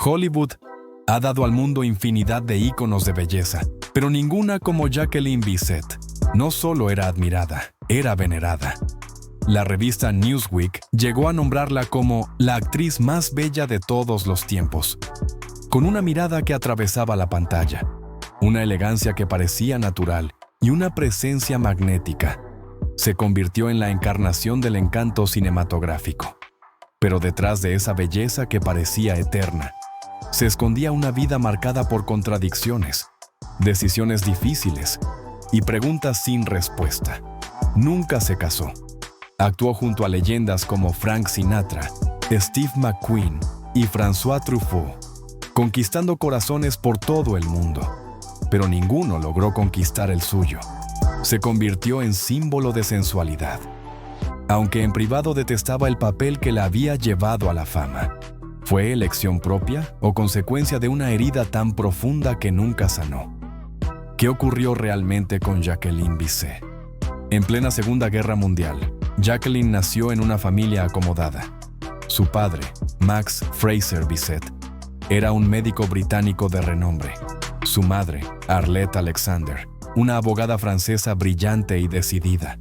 Hollywood ha dado al mundo infinidad de íconos de belleza, pero ninguna como Jacqueline Bisset. No solo era admirada, era venerada. La revista Newsweek llegó a nombrarla como la actriz más bella de todos los tiempos, con una mirada que atravesaba la pantalla, una elegancia que parecía natural y una presencia magnética. Se convirtió en la encarnación del encanto cinematográfico. Pero detrás de esa belleza que parecía eterna, se escondía una vida marcada por contradicciones, decisiones difíciles y preguntas sin respuesta. Nunca se casó. Actuó junto a leyendas como Frank Sinatra, Steve McQueen y François Truffaut, conquistando corazones por todo el mundo. Pero ninguno logró conquistar el suyo. Se convirtió en símbolo de sensualidad, aunque en privado detestaba el papel que la había llevado a la fama. ¿Fue elección propia o consecuencia de una herida tan profunda que nunca sanó? ¿Qué ocurrió realmente con Jacqueline Bisset? En plena Segunda Guerra Mundial, Jacqueline nació en una familia acomodada. Su padre, Max Fraser Bisset, era un médico británico de renombre. Su madre, Arlette Alexander, una abogada francesa brillante y decidida.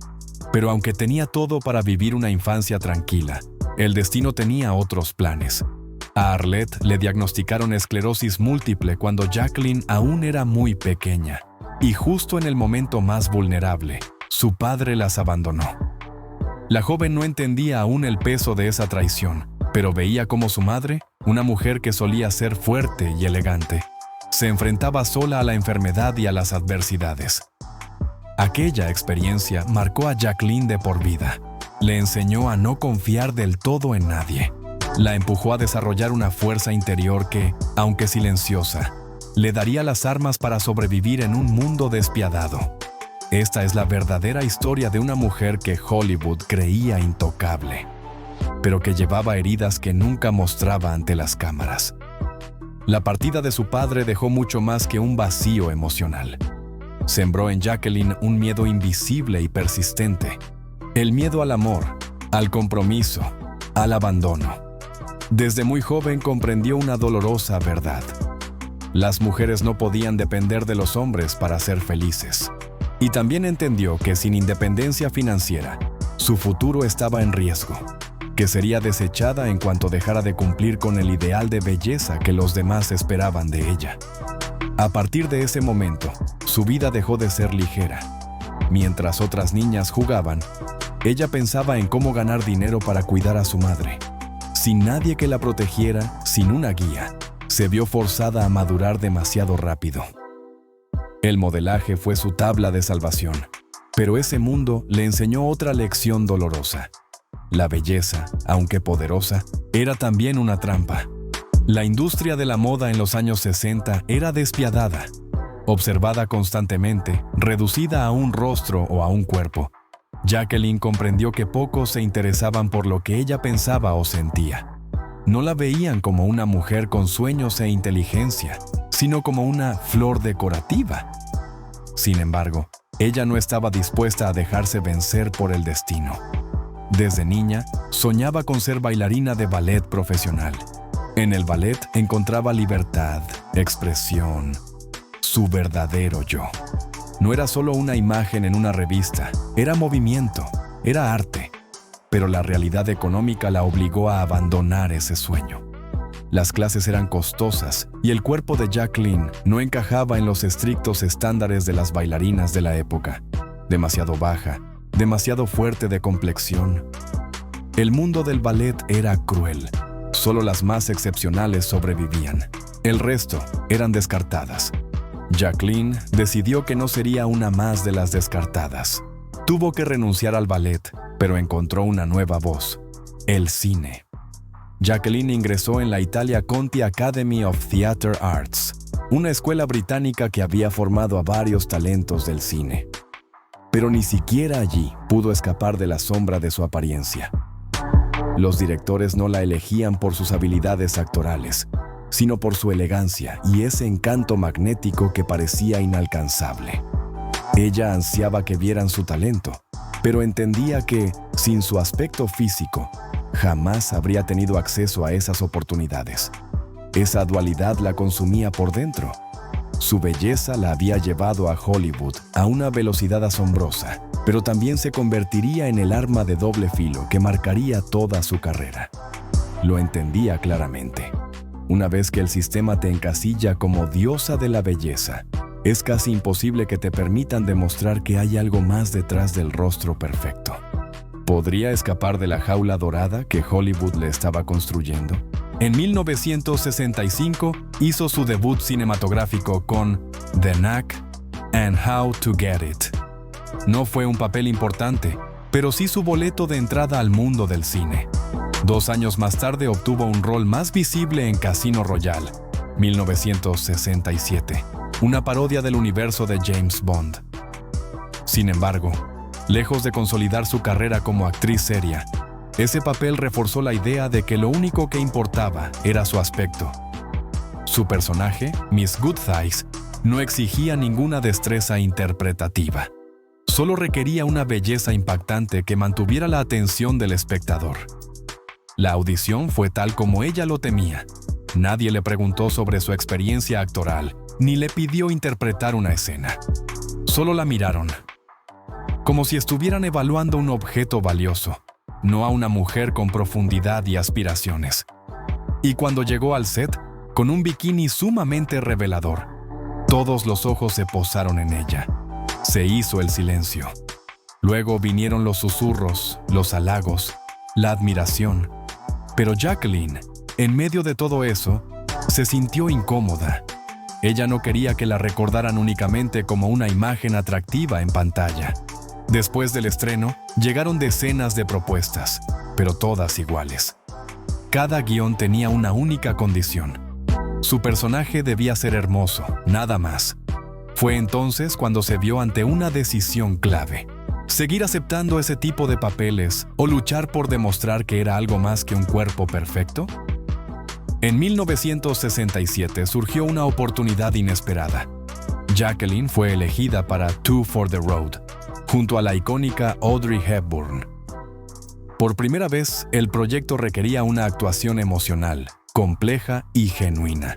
Pero aunque tenía todo para vivir una infancia tranquila, el destino tenía otros planes. A Arlette le diagnosticaron esclerosis múltiple cuando Jacqueline aún era muy pequeña. Y justo en el momento más vulnerable, su padre las abandonó. La joven no entendía aún el peso de esa traición, pero veía como su madre, una mujer que solía ser fuerte y elegante, se enfrentaba sola a la enfermedad y a las adversidades. Aquella experiencia marcó a Jacqueline de por vida. Le enseñó a no confiar del todo en nadie. La empujó a desarrollar una fuerza interior que, aunque silenciosa, le daría las armas para sobrevivir en un mundo despiadado. Esta es la verdadera historia de una mujer que Hollywood creía intocable, pero que llevaba heridas que nunca mostraba ante las cámaras. La partida de su padre dejó mucho más que un vacío emocional. Sembró en Jacqueline un miedo invisible y persistente. El miedo al amor, al compromiso, al abandono. Desde muy joven comprendió una dolorosa verdad. Las mujeres no podían depender de los hombres para ser felices. Y también entendió que sin independencia financiera, su futuro estaba en riesgo, que sería desechada en cuanto dejara de cumplir con el ideal de belleza que los demás esperaban de ella. A partir de ese momento, su vida dejó de ser ligera. Mientras otras niñas jugaban, ella pensaba en cómo ganar dinero para cuidar a su madre. Sin nadie que la protegiera, sin una guía, se vio forzada a madurar demasiado rápido. El modelaje fue su tabla de salvación, pero ese mundo le enseñó otra lección dolorosa. La belleza, aunque poderosa, era también una trampa. La industria de la moda en los años 60 era despiadada, observada constantemente, reducida a un rostro o a un cuerpo. Jacqueline comprendió que pocos se interesaban por lo que ella pensaba o sentía. No la veían como una mujer con sueños e inteligencia, sino como una flor decorativa. Sin embargo, ella no estaba dispuesta a dejarse vencer por el destino. Desde niña, soñaba con ser bailarina de ballet profesional. En el ballet encontraba libertad, expresión, su verdadero yo. No era solo una imagen en una revista, era movimiento, era arte. Pero la realidad económica la obligó a abandonar ese sueño. Las clases eran costosas y el cuerpo de Jacqueline no encajaba en los estrictos estándares de las bailarinas de la época. Demasiado baja, demasiado fuerte de complexión. El mundo del ballet era cruel. Solo las más excepcionales sobrevivían. El resto eran descartadas. Jacqueline decidió que no sería una más de las descartadas. Tuvo que renunciar al ballet, pero encontró una nueva voz: el cine. Jacqueline ingresó en la Italia Conti Academy of Theatre Arts, una escuela británica que había formado a varios talentos del cine. Pero ni siquiera allí pudo escapar de la sombra de su apariencia. Los directores no la elegían por sus habilidades actorales, sino por su elegancia y ese encanto magnético que parecía inalcanzable. Ella ansiaba que vieran su talento, pero entendía que, sin su aspecto físico, jamás habría tenido acceso a esas oportunidades. Esa dualidad la consumía por dentro. Su belleza la había llevado a Hollywood a una velocidad asombrosa, pero también se convertiría en el arma de doble filo que marcaría toda su carrera. Lo entendía claramente. Una vez que el sistema te encasilla como diosa de la belleza, es casi imposible que te permitan demostrar que hay algo más detrás del rostro perfecto. ¿Podría escapar de la jaula dorada que Hollywood le estaba construyendo? En 1965 hizo su debut cinematográfico con The Knack and How to Get It. No fue un papel importante, pero sí su boleto de entrada al mundo del cine. 2 años más tarde obtuvo un rol más visible en Casino Royale, 1967, una parodia del universo de James Bond. Sin embargo, lejos de consolidar su carrera como actriz seria, ese papel reforzó la idea de que lo único que importaba era su aspecto. Su personaje, Miss Goodthighs, no exigía ninguna destreza interpretativa. Solo requería una belleza impactante que mantuviera la atención del espectador. La audición fue tal como ella lo temía. Nadie le preguntó sobre su experiencia actoral, ni le pidió interpretar una escena. Solo la miraron, como si estuvieran evaluando un objeto valioso, no a una mujer con profundidad y aspiraciones. Y cuando llegó al set, con un bikini sumamente revelador, todos los ojos se posaron en ella. Se hizo el silencio. Luego vinieron los susurros, los halagos, la admiración. Pero Jacqueline, en medio de todo eso, se sintió incómoda. Ella no quería que la recordaran únicamente como una imagen atractiva en pantalla. Después del estreno, llegaron decenas de propuestas, pero todas iguales. Cada guión tenía una única condición. Su personaje debía ser hermoso, nada más. Fue entonces cuando se vio ante una decisión clave: seguir aceptando ese tipo de papeles o luchar por demostrar que era algo más que un cuerpo perfecto. En 1967 surgió una oportunidad inesperada. Jacqueline fue elegida para Two for the Road, junto a la icónica Audrey Hepburn. Por primera vez, el proyecto requería una actuación emocional, compleja y genuina.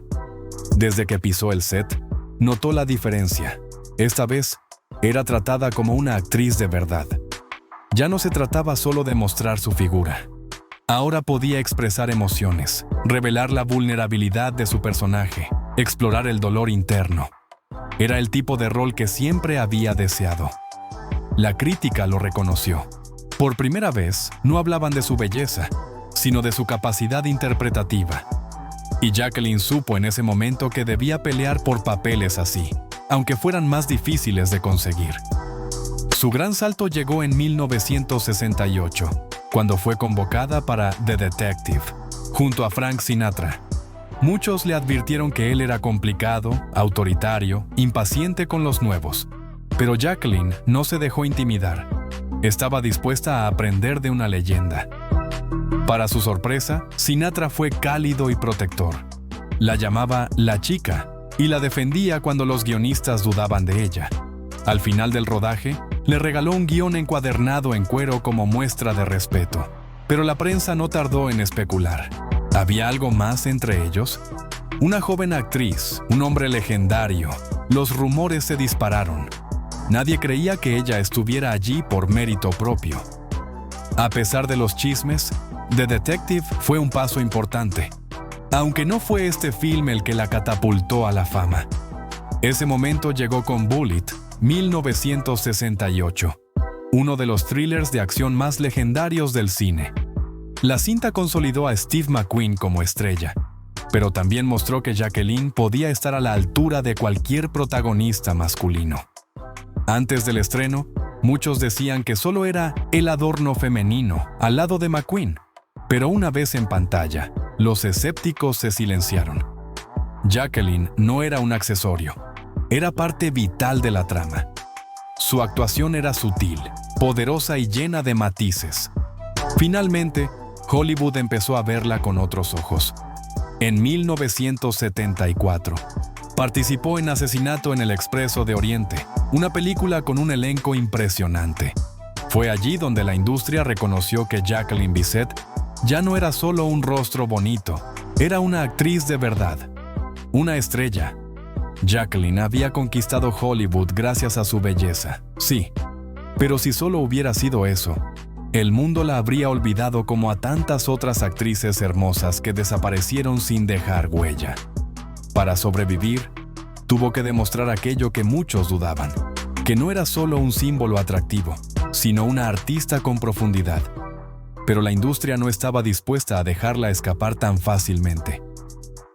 Desde que pisó el set, notó la diferencia. Esta vez, era tratada como una actriz de verdad. Ya no se trataba solo de mostrar su figura. Ahora podía expresar emociones, revelar la vulnerabilidad de su personaje, explorar el dolor interno. Era el tipo de rol que siempre había deseado. La crítica lo reconoció. Por primera vez, no hablaban de su belleza, sino de su capacidad interpretativa. Y Jacqueline supo en ese momento que debía pelear por papeles así, aunque fueran más difíciles de conseguir. Su gran salto llegó en 1968, cuando fue convocada para The Detective, junto a Frank Sinatra. Muchos le advirtieron que él era complicado, autoritario, impaciente con los nuevos. Pero Jacqueline no se dejó intimidar. Estaba dispuesta a aprender de una leyenda. Para su sorpresa, Sinatra fue cálido y protector. La llamaba la chica y la defendía cuando los guionistas dudaban de ella. Al final del rodaje, le regaló un guión encuadernado en cuero como muestra de respeto. Pero la prensa no tardó en especular. ¿Había algo más entre ellos? Una joven actriz, un hombre legendario. Los rumores se dispararon. Nadie creía que ella estuviera allí por mérito propio. A pesar de los chismes, The Detective fue un paso importante, aunque no fue este film el que la catapultó a la fama. Ese momento llegó con Bullitt, 1968, uno de los thrillers de acción más legendarios del cine. La cinta consolidó a Steve McQueen como estrella, pero también mostró que Jacqueline podía estar a la altura de cualquier protagonista masculino. Antes del estreno, muchos decían que solo era el adorno femenino al lado de McQueen, pero una vez en pantalla, los escépticos se silenciaron. Jacqueline no era un accesorio, era parte vital de la trama. Su actuación era sutil, poderosa y llena de matices. Finalmente, Hollywood empezó a verla con otros ojos. En 1974, participó en Asesinato en el Expreso de Oriente, una película con un elenco impresionante. Fue allí donde la industria reconoció que Jacqueline Bisset ya no era solo un rostro bonito, era una actriz de verdad, una estrella. Jacqueline había conquistado Hollywood gracias a su belleza, sí, pero si solo hubiera sido eso, el mundo la habría olvidado como a tantas otras actrices hermosas que desaparecieron sin dejar huella. Para sobrevivir, tuvo que demostrar aquello que muchos dudaban, que no era solo un símbolo atractivo, sino una artista con profundidad. Pero la industria no estaba dispuesta a dejarla escapar tan fácilmente.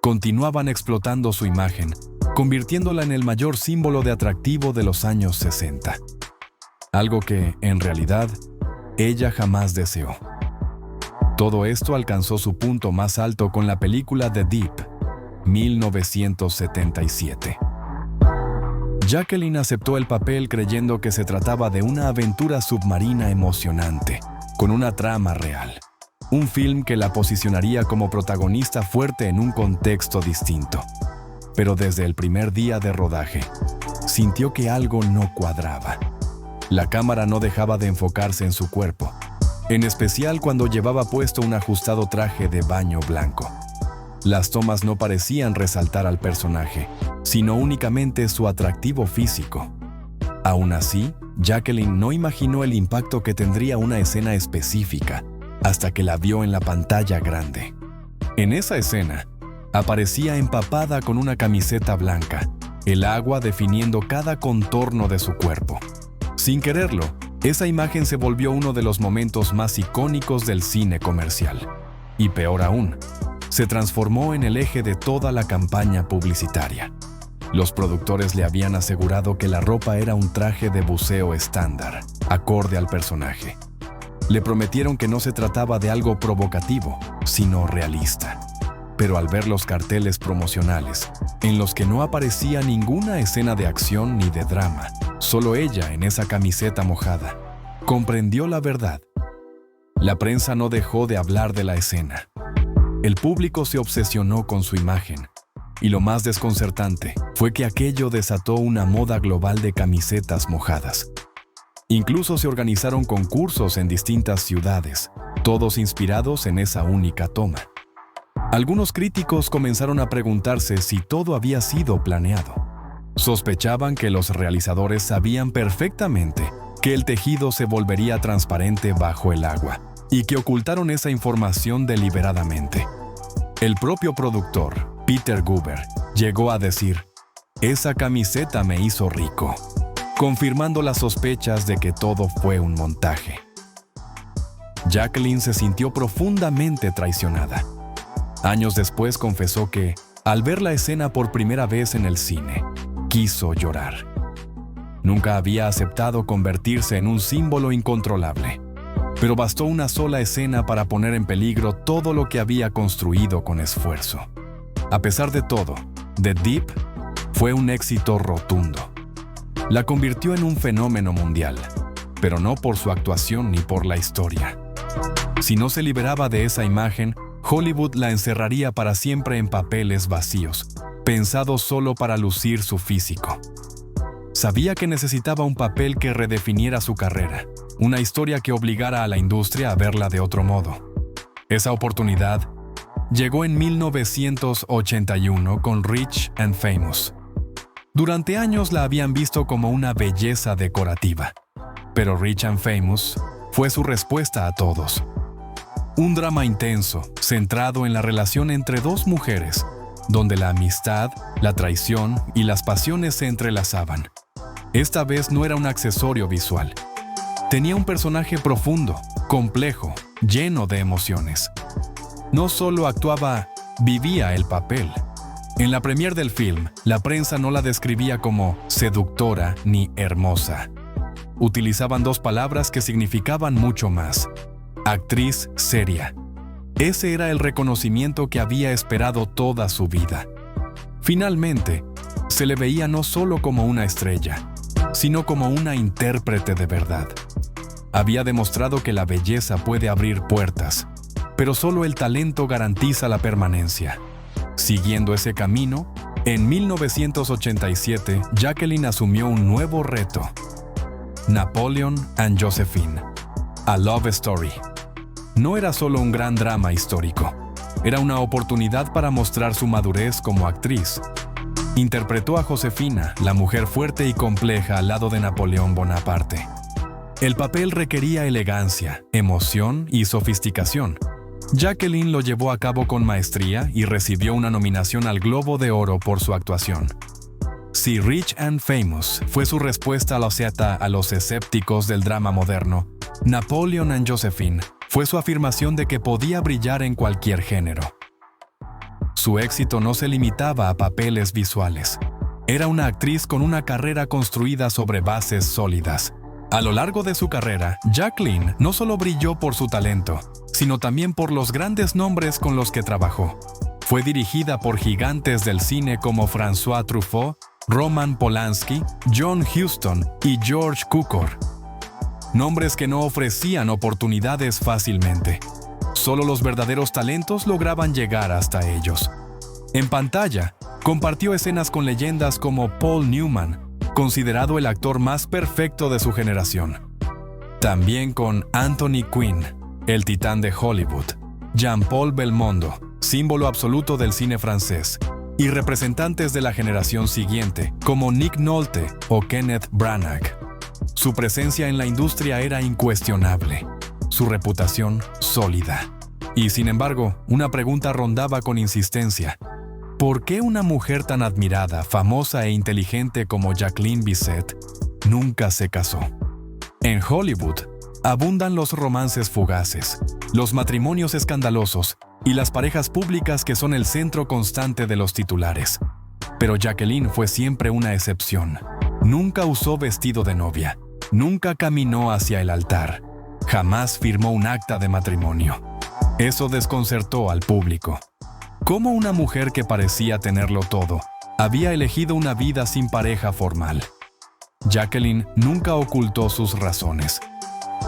Continuaban explotando su imagen, convirtiéndola en el mayor símbolo de atractivo de los años 60. Algo que, en realidad, ella jamás deseó. Todo esto alcanzó su punto más alto con la película The Deep, 1977. Jacqueline aceptó el papel creyendo que se trataba de una aventura submarina emocionante, con una trama real. Un film que la posicionaría como protagonista fuerte en un contexto distinto. Pero desde el primer día de rodaje, sintió que algo no cuadraba. La cámara no dejaba de enfocarse en su cuerpo, en especial cuando llevaba puesto un ajustado traje de baño blanco. Las tomas no parecían resaltar al personaje, sino únicamente su atractivo físico. Aún así, Jacqueline no imaginó el impacto que tendría una escena específica, hasta que la vio en la pantalla grande. En esa escena, aparecía empapada con una camiseta blanca, el agua definiendo cada contorno de su cuerpo. Sin quererlo, esa imagen se volvió uno de los momentos más icónicos del cine comercial. Y peor aún, se transformó en el eje de toda la campaña publicitaria. Los productores le habían asegurado que la ropa era un traje de buceo estándar, acorde al personaje. Le prometieron que no se trataba de algo provocativo, sino realista. Pero al ver los carteles promocionales, en los que no aparecía ninguna escena de acción ni de drama, solo ella en esa camiseta mojada, comprendió la verdad. La prensa no dejó de hablar de la escena. El público se obsesionó con su imagen, y lo más desconcertante fue que aquello desató una moda global de camisetas mojadas. Incluso se organizaron concursos en distintas ciudades, todos inspirados en esa única toma. Algunos críticos comenzaron a preguntarse si todo había sido planeado. Sospechaban que los realizadores sabían perfectamente que el tejido se volvería transparente bajo el agua y que ocultaron esa información deliberadamente. El propio productor, Peter Guber, llegó a decir: «Esa camiseta me hizo rico», confirmando las sospechas de que todo fue un montaje. Jacqueline se sintió profundamente traicionada. Años después confesó que, al ver la escena por primera vez en el cine, quiso llorar. Nunca había aceptado convertirse en un símbolo incontrolable, pero bastó una sola escena para poner en peligro todo lo que había construido con esfuerzo. A pesar de todo, The Deep fue un éxito rotundo. La convirtió en un fenómeno mundial, pero no por su actuación ni por la historia. Si no se liberaba de esa imagen, Hollywood la encerraría para siempre en papeles vacíos, pensados solo para lucir su físico. Sabía que necesitaba un papel que redefiniera su carrera, una historia que obligara a la industria a verla de otro modo. Esa oportunidad llegó en 1981 con Rich and Famous. Durante años la habían visto como una belleza decorativa, pero Rich and Famous fue su respuesta a todos. Un drama intenso, centrado en la relación entre dos mujeres, donde la amistad, la traición y las pasiones se entrelazaban. Esta vez no era un accesorio visual. Tenía un personaje profundo, complejo, lleno de emociones. No solo actuaba, vivía el papel. En la premier del film, la prensa no la describía como seductora ni hermosa. Utilizaban dos palabras que significaban mucho más: actriz seria. Ese era el reconocimiento que había esperado toda su vida. Finalmente, se le veía no solo como una estrella, sino como una intérprete de verdad. Había demostrado que la belleza puede abrir puertas, pero solo el talento garantiza la permanencia. Siguiendo ese camino, en 1987, Jacqueline asumió un nuevo reto: Napoleon and Josephine, A Love Story. no era solo un gran drama histórico. Era una oportunidad para mostrar su madurez como actriz. Interpretó a Josefina, la mujer fuerte y compleja al lado de Napoleón Bonaparte. El papel requería elegancia, emoción y sofisticación. Jacqueline lo llevó a cabo con maestría y recibió una nominación al Globo de Oro por su actuación. Si Rich and Famous fue su respuesta a los escépticos del drama moderno, Napoleon and Josephine fue su afirmación de que podía brillar en cualquier género. Su éxito no se limitaba a papeles visuales. Era una actriz con una carrera construida sobre bases sólidas. A lo largo de su carrera, Jacqueline no solo brilló por su talento, sino también por los grandes nombres con los que trabajó. Fue dirigida por gigantes del cine como François Truffaut, Roman Polanski, John Huston y George Cukor. Nombres que no ofrecían oportunidades fácilmente. Solo los verdaderos talentos lograban llegar hasta ellos. En pantalla, compartió escenas con leyendas como Paul Newman, considerado el actor más perfecto de su generación. También con Anthony Quinn, el titán de Hollywood, Jean-Paul Belmondo, símbolo absoluto del cine francés, y representantes de la generación siguiente, como Nick Nolte o Kenneth Branagh. Su presencia en la industria era incuestionable, su reputación sólida. Y sin embargo, una pregunta rondaba con insistencia. ¿Por qué una mujer tan admirada, famosa e inteligente como Jacqueline Bisset nunca se casó? En Hollywood, abundan los romances fugaces, los matrimonios escandalosos y las parejas públicas que son el centro constante de los titulares. Pero Jacqueline fue siempre una excepción. Nunca usó vestido de novia, nunca caminó hacia el altar, jamás firmó un acta de matrimonio. Eso desconcertó al público. ¿Cómo una mujer que parecía tenerlo todo había elegido una vida sin pareja formal? Jacqueline nunca ocultó sus razones.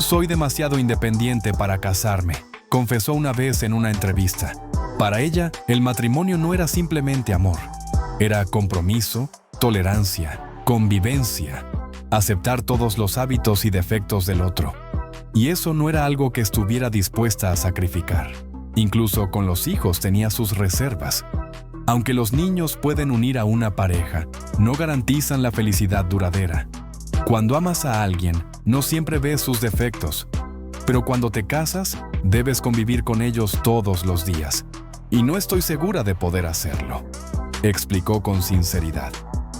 «Soy demasiado independiente para casarme», confesó una vez en una entrevista. Para ella, el matrimonio no era simplemente amor. Era compromiso, tolerancia, convivencia, aceptar todos los hábitos y defectos del otro. Y eso no era algo que estuviera dispuesta a sacrificar. Incluso con los hijos tenía sus reservas. Aunque los niños pueden unir a una pareja, no garantizan la felicidad duradera. Cuando amas a alguien, no siempre ves sus defectos. Pero cuando te casas, debes convivir con ellos todos los días. Y no estoy segura de poder hacerlo, explicó con sinceridad.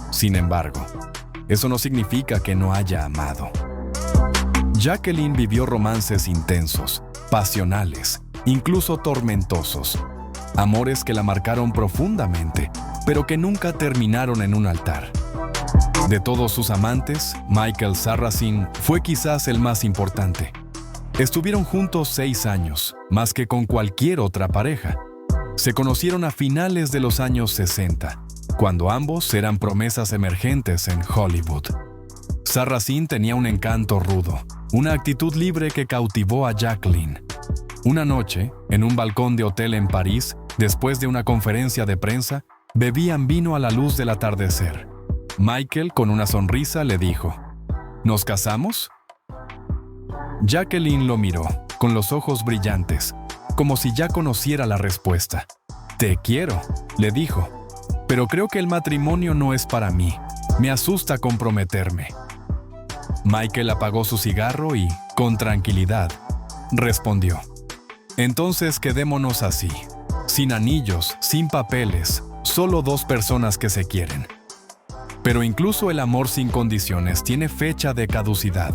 Sin embargo, eso no significa que no haya amado. Jacqueline vivió romances intensos, pasionales, incluso tormentosos. Amores que la marcaron profundamente, pero que nunca terminaron en un altar. De todos sus amantes, Michael Sarrazin fue quizás el más importante. Estuvieron juntos 6 años, más que con cualquier otra pareja. Se conocieron a finales de los años 60, cuando ambos eran promesas emergentes en Hollywood. Sarrazin tenía un encanto rudo, una actitud libre que cautivó a Jacqueline. Una noche, en un balcón de hotel en París, después de una conferencia de prensa, bebían vino a la luz del atardecer. Michael, con una sonrisa, le dijo: ¿Nos casamos? Jacqueline lo miró, con los ojos brillantes, como si ya conociera la respuesta. «Te quiero», le dijo, «pero creo que el matrimonio no es para mí. Me asusta comprometerme». Michael apagó su cigarro y, con tranquilidad, respondió: «Entonces quedémonos así, sin anillos, sin papeles, solo 2 personas que se quieren». Pero incluso el amor sin condiciones tiene fecha de caducidad.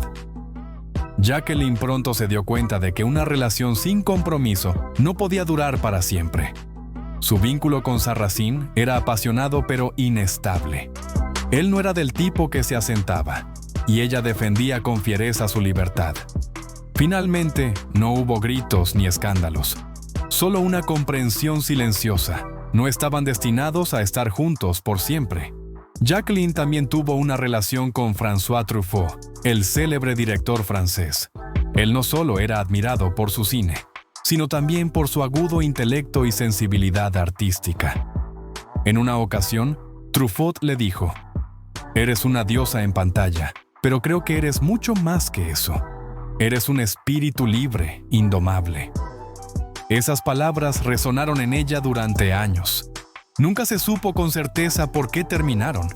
Jacqueline pronto se dio cuenta de que una relación sin compromiso no podía durar para siempre. Su vínculo con Sarrazin era apasionado pero inestable. Él no era del tipo que se asentaba, y ella defendía con fiereza su libertad. Finalmente, no hubo gritos ni escándalos, solo una comprensión silenciosa. No estaban destinados a estar juntos por siempre. Jacqueline también tuvo una relación con François Truffaut, el célebre director francés. Él no solo era admirado por su cine, sino también por su agudo intelecto y sensibilidad artística. En una ocasión, Truffaut le dijo: «Eres una diosa en pantalla, pero creo que eres mucho más que eso. Eres un espíritu libre, indomable. Esas palabras resonaron en ella durante años. Nunca se supo con certeza por qué terminaron,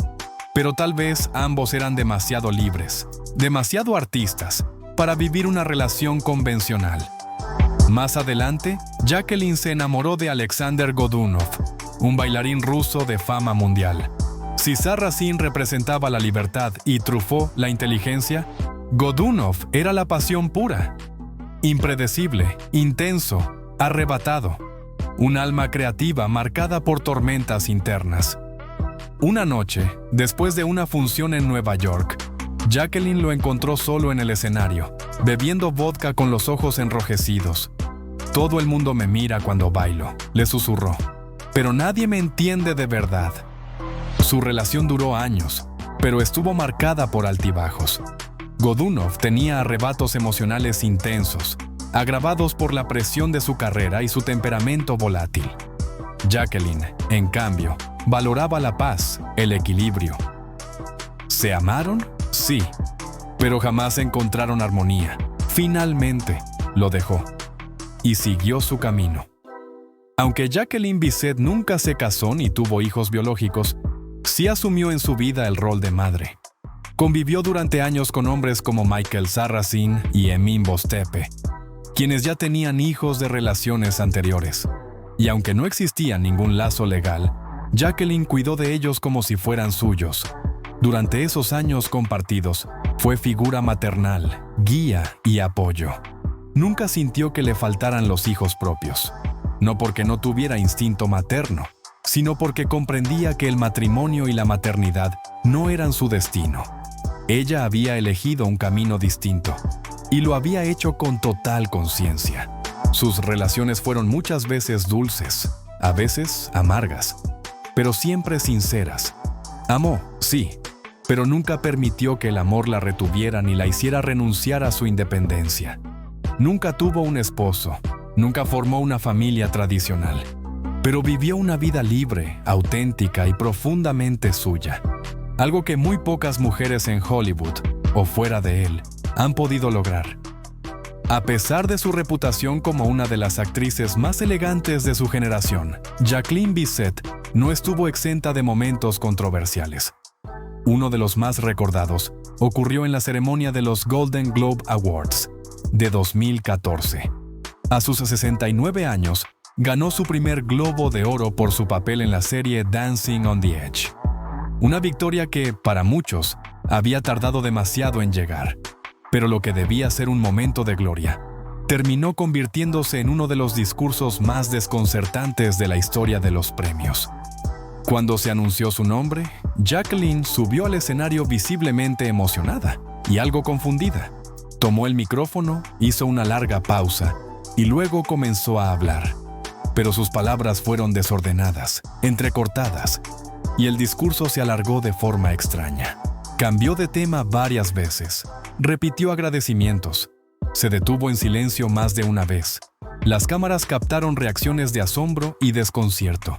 pero tal vez ambos eran demasiado libres, demasiado artistas, para vivir una relación convencional. Más adelante, Jacqueline se enamoró de Alexander Godunov, un bailarín ruso de fama mundial. Si Sarrazin representaba la libertad y Truffaut la inteligencia, Godunov era la pasión pura. Impredecible, intenso, arrebatado. Un alma creativa marcada por tormentas internas. Una noche, después de una función en Nueva York, Jacqueline lo encontró solo en el escenario, bebiendo vodka con los ojos enrojecidos. «Todo el mundo me mira cuando bailo», le susurró. «Pero nadie me entiende de verdad». Su relación duró años, pero estuvo marcada por altibajos. Godunov tenía arrebatos emocionales intensos, agravados por la presión de su carrera y su temperamento volátil. Jacqueline, en cambio, valoraba la paz, el equilibrio. ¿Se amaron? Sí, pero jamás encontraron armonía. Finalmente, lo dejó y siguió su camino. Aunque Jacqueline Bisset nunca se casó ni tuvo hijos biológicos, sí asumió en su vida el rol de madre. Convivió durante años con hombres como Michael Sarrazin y Emin Bostepe, quienes ya tenían hijos de relaciones anteriores. Y aunque no existía ningún lazo legal, Jacqueline cuidó de ellos como si fueran suyos. Durante esos años compartidos, fue figura maternal, guía y apoyo. Nunca sintió que le faltaran los hijos propios. No porque no tuviera instinto materno, sino porque comprendía que el matrimonio y la maternidad no eran su destino. Ella había elegido un camino distinto, y lo había hecho con total conciencia. Sus relaciones fueron muchas veces dulces, a veces amargas, pero siempre sinceras. Amó, sí, pero nunca permitió que el amor la retuviera ni la hiciera renunciar a su independencia. Nunca tuvo un esposo, nunca formó una familia tradicional, pero vivió una vida libre, auténtica y profundamente suya. Algo que muy pocas mujeres en Hollywood, o fuera de él, han podido lograr. A pesar de su reputación como una de las actrices más elegantes de su generación, Jacqueline Bisset no estuvo exenta de momentos controversiales. Uno de los más recordados ocurrió en la ceremonia de los Golden Globe Awards de 2014. A sus 69 años, ganó su primer Globo de Oro por su papel en la serie Dancing on the Edge. Una victoria que, para muchos, había tardado demasiado en llegar. Pero lo que debía ser un momento de gloria, terminó convirtiéndose en uno de los discursos más desconcertantes de la historia de los premios. Cuando se anunció su nombre, Jacqueline subió al escenario visiblemente emocionada y algo confundida. Tomó el micrófono, hizo una larga pausa y luego comenzó a hablar. Pero sus palabras fueron desordenadas, entrecortadas, y el discurso se alargó de forma extraña. Cambió de tema varias veces. Repitió agradecimientos. Se detuvo en silencio más de una vez. Las cámaras captaron reacciones de asombro y desconcierto.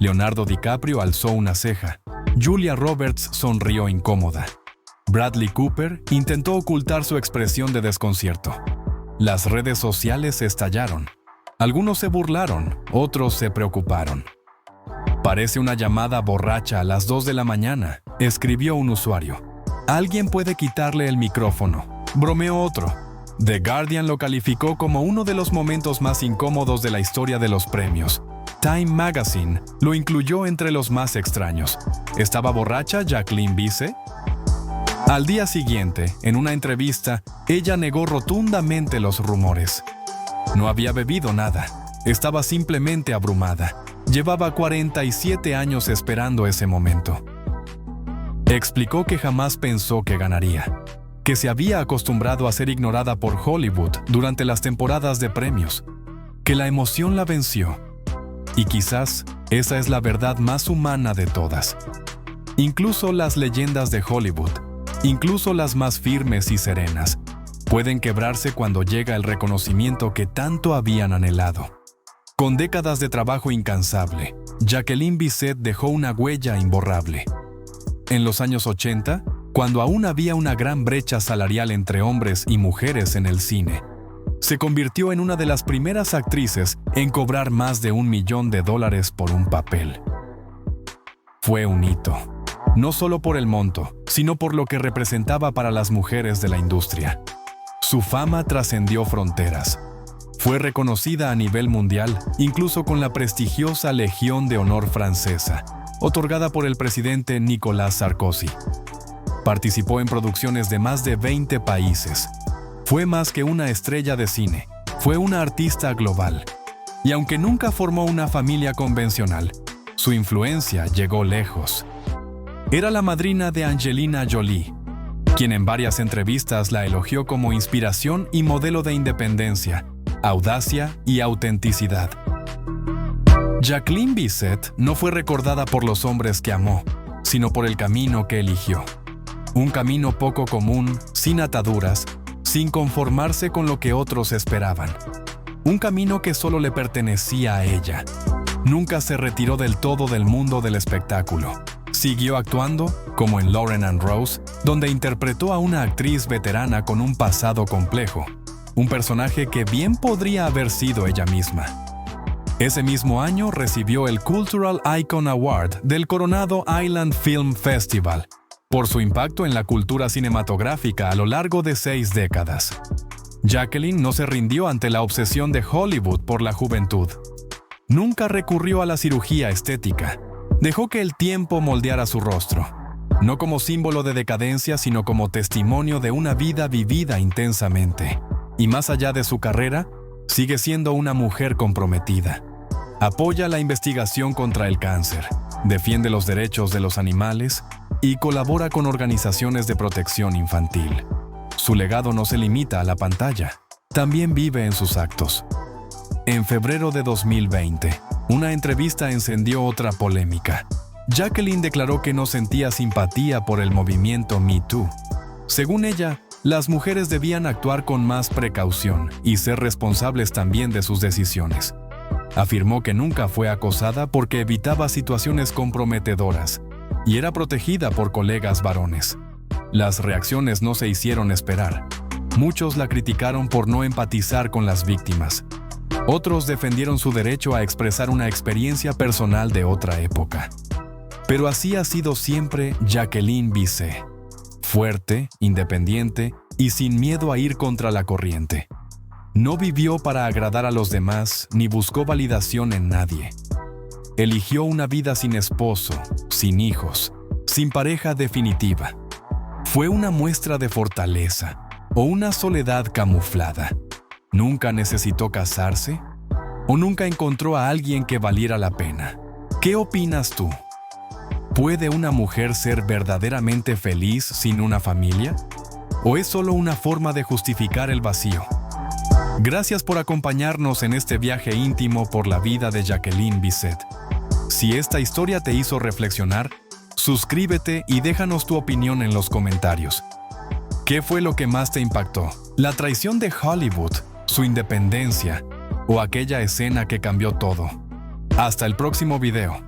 Leonardo DiCaprio alzó una ceja. Julia Roberts sonrió incómoda. Bradley Cooper intentó ocultar su expresión de desconcierto. Las redes sociales estallaron. Algunos se burlaron, otros se preocuparon. «Parece una llamada borracha a las 2 de la mañana», escribió un usuario. «Alguien puede quitarle el micrófono», bromeó otro. The Guardian lo calificó como uno de los momentos más incómodos de la historia de los premios. Time Magazine lo incluyó entre los más extraños. ¿Estaba borracha Jacqueline Bisset? Al día siguiente, en una entrevista, ella negó rotundamente los rumores. No había bebido nada. Estaba simplemente abrumada. Llevaba 47 años esperando ese momento. Explicó que jamás pensó que ganaría, que se había acostumbrado a ser ignorada por Hollywood durante las temporadas de premios, que la emoción la venció. Y quizás esa es la verdad más humana de todas. Incluso las leyendas de Hollywood, incluso las más firmes y serenas, pueden quebrarse cuando llega el reconocimiento que tanto habían anhelado. Con décadas de trabajo incansable, Jacqueline Bisset dejó una huella imborrable. En los años 80, cuando aún había una gran brecha salarial entre hombres y mujeres en el cine, se convirtió en una de las primeras actrices en cobrar más de $1 millón por un papel. Fue un hito, no solo por el monto, sino por lo que representaba para las mujeres de la industria. Su fama trascendió fronteras. Fue reconocida a nivel mundial, incluso con la prestigiosa Legión de Honor francesa, otorgada por el presidente Nicolas Sarkozy. Participó en producciones de más de 20 países. Fue más que una estrella de cine, fue una artista global. Y aunque nunca formó una familia convencional, su influencia llegó lejos. Era la madrina de Angelina Jolie, quien en varias entrevistas la elogió como inspiración y modelo de independencia, audacia y autenticidad. Jacqueline Bisset no fue recordada por los hombres que amó, sino por el camino que eligió. Un camino poco común, sin ataduras, sin conformarse con lo que otros esperaban. Un camino que solo le pertenecía a ella. Nunca se retiró del todo del mundo del espectáculo. Siguió actuando, como en Lauren and Rose, donde interpretó a una actriz veterana con un pasado complejo. Un personaje que bien podría haber sido ella misma. Ese mismo año recibió el Cultural Icon Award del Coronado Island Film Festival por su impacto en la cultura cinematográfica a lo largo de 6 décadas. Jacqueline no se rindió ante la obsesión de Hollywood por la juventud. Nunca recurrió a la cirugía estética. Dejó que el tiempo moldeara su rostro, no como símbolo de decadencia, sino como testimonio de una vida vivida intensamente. Y más allá de su carrera, sigue siendo una mujer comprometida. Apoya la investigación contra el cáncer, defiende los derechos de los animales y colabora con organizaciones de protección infantil. Su legado no se limita a la pantalla, también vive en sus actos. En febrero de 2020, una entrevista encendió otra polémica. Jacqueline declaró que no sentía simpatía por el movimiento Me Too. Según ella, las mujeres debían actuar con más precaución y ser responsables también de sus decisiones. Afirmó que nunca fue acosada porque evitaba situaciones comprometedoras y era protegida por colegas varones. Las reacciones no se hicieron esperar. Muchos la criticaron por no empatizar con las víctimas. Otros defendieron su derecho a expresar una experiencia personal de otra época. Pero así ha sido siempre Jacqueline Bisset. Fuerte, independiente y sin miedo a ir contra la corriente. No vivió para agradar a los demás ni buscó validación en nadie. Eligió una vida sin esposo, sin hijos, sin pareja definitiva. Fue una muestra de fortaleza o una soledad camuflada. ¿Nunca necesitó casarse? ¿O nunca encontró a alguien que valiera la pena? ¿Qué opinas tú? ¿Puede una mujer ser verdaderamente feliz sin una familia? ¿O es solo una forma de justificar el vacío? Gracias por acompañarnos en este viaje íntimo por la vida de Jacqueline Bisset. Si esta historia te hizo reflexionar, suscríbete y déjanos tu opinión en los comentarios. ¿Qué fue lo que más te impactó? ¿La traición de Hollywood, su independencia o aquella escena que cambió todo? Hasta el próximo video.